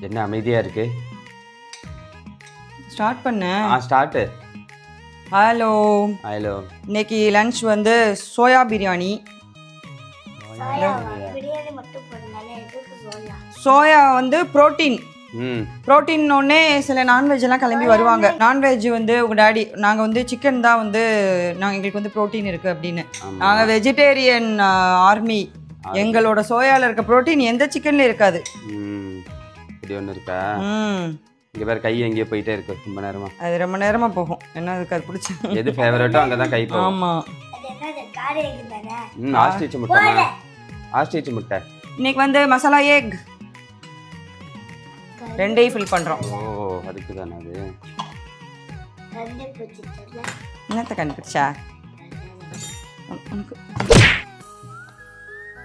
என்ன அமைதியா இருக்கு? ஸ்டார்ட் பண்ண. ஸ்டார்ட். ஹலோ. ஹலோ. இன்னைக்கு லஞ்ச் வந்து சோயா பிரியாணி. சோயா வந்து புரோட்டீன். புரோட்டீன்னொடனே சில நான்வெஜ் எல்லாம் கிளம்பி வருவாங்க. நான்வெஜ் வந்து உங்கள் டாடி நாங்கள் வந்து சிக்கன் தான் வந்து எங்களுக்கு வந்து புரோட்டீன் இருக்குது அப்படின்னு. நாங்கள் வெஜிடேரியன் ஆர்மி. எங்களோட சோயாவில் இருக்க புரோட்டீன் எந்த சிக்கன்லேயும் இருக்காது. இப்படி ஒன்று இருக்கா? இங்கே வேறு கை எங்கேயோ போயிட்டே இருக்கு ரொம்ப நேரமாக. அது ரொம்ப நேரமாக போகும். என்ன அதுக்கு அது பிடிச்சி எது ஃபேவரட்டோ அங்கே தான் கை போகும். ஆமாம். ஆஸ்ட்ரிச் முட்டை. ஆஸ்ட்ரிச் முட்டை. இன்னைக்கு வந்து மசாலா எக் ரெண்டையும் ஃபில் பண்ணுறோம். ஓ அதுக்கு தானே அது. என்னத்தை கண்டுபிடிச்சா?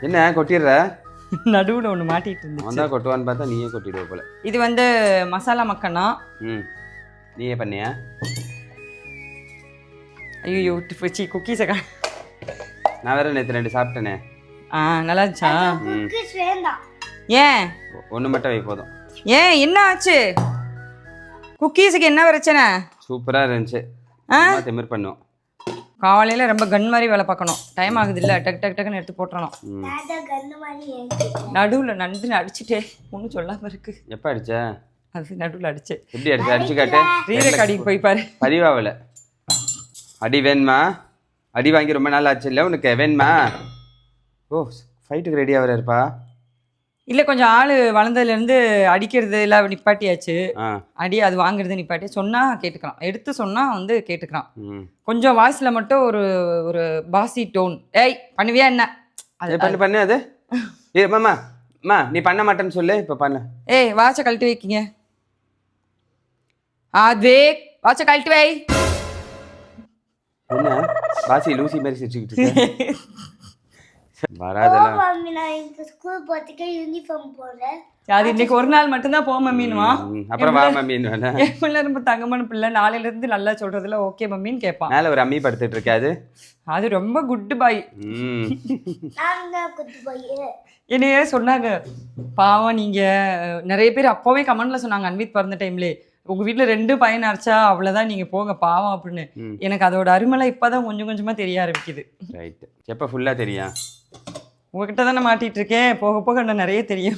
என்ன கொட்டிடுற? நடுவில் ஒன்று மாட்டிட்டு இருந்துச்சு. வந்தா கொட்டுவான்னு பார்த்தா நீயே கொட்டிடுவ போல. இது வந்து மசாலா மக்கனா. நீயே பண்ணியா? ஐயோ சி குக்கீஸை நான் வேற நேற்று 2 சாப்பிட்டேனே. நல்லா இருந்துச்சா? ஏன் ஒன்று மட்டும் வை போதும். ஏன் என்ன ஆச்சு? குக்கீஸுக்கு என்ன பிரச்சனை? சூப்பராக இருந்துச்சு. திமிர் பண்ணும். காலையில் ரொம்ப கன் மாதிரி வேலை பார்க்கணும். டைம் ஆகுது இல்லை, டக் டக் டக்குன்னு எடுத்து போட்டுறணும். நடுவில் நண்டு அடிச்சுட்டே ஒன்றும் சொல்லாமல் இருக்கு. எப்போ அடிச்ச? அது நடுவில் அடிச்சு. எப்படி அடிச்சு? அடிச்சு காட்டு. ரீரக் அடிக்கு போய் பாரு. பதிவாவில் அடி வேணுமா? அடி வாங்கி ரொம்ப நாள் ஆச்சு இல்லை உனக்கு? வேணுமா? ஓ ஃபைட்டுக்கு ரெடியாக வர இருப்பா? இல்லை கொஞ்சம் ஆள் வளர்ந்ததுலேருந்து அடிக்கிறது எல்லாம் நிப்பாட்டியாச்சு. அடி அது வாங்குறது நிப்பாட்டி சொன்னால் கேட்டுக்கலாம். எடுத்து சொன்னால் வந்து கேட்டுக்கலாம். கொஞ்சம் வாய்ஸில் மட்டும் ஒரு ஒரு பாசி டோன். ஏய் பண்ணுவியா என்ன? அது பண்ணு அது. ஏ மாமா நீ பண்ண மாட்டேன்னு சொல்லு. இப்போ பண்ணு. ஏய் வாட்சை கழட்டி வைக்கிங்க. அது வாட்சை கழட்டி வை. என்ன பாசி லூசி மாதிரி சிரிச்சுக்கிட்டு இருக்கு? வராதெல்லாம். அது இன்னைக்கு ஒரு நாள் மட்டும்தான் போ மம்மின்னுவா. அப்புறம் வா மம்மின்னு. என் பிள்ளை ரொம்ப தங்கமான பிள்ளை. நாளையில இருந்து நல்லா சொல்றதுல ஓகே மம்மின்னு கேட்பான். மேல ஒரு அம்மி படுத்துட்டு இருக்காது. அது ரொம்ப குட் பாய். என்னையே சொன்னாங்க பாவம். நீங்க நிறைய பேர் அப்பவே கமெண்ட்ல சொன்னாங்க அன்வித் பிறந்த டைம்லே உங்க வீட்டுல 2 பையன் அரைச்சா அவ்வளவுதான் நீங்க போங்க பாவம் அப்படின்னு. எனக்கு அதோட அருமலை இப்பதான் கொஞ்சம் கொஞ்சமா தெரிய ஆரம்பிக்குது. ரைட். எப்ப ஃபுல்லா தெரியும்? உங்ககிட்ட தானே மாட்டிட்டு இருக்கேன். போக போக நிறைய தெரியும்.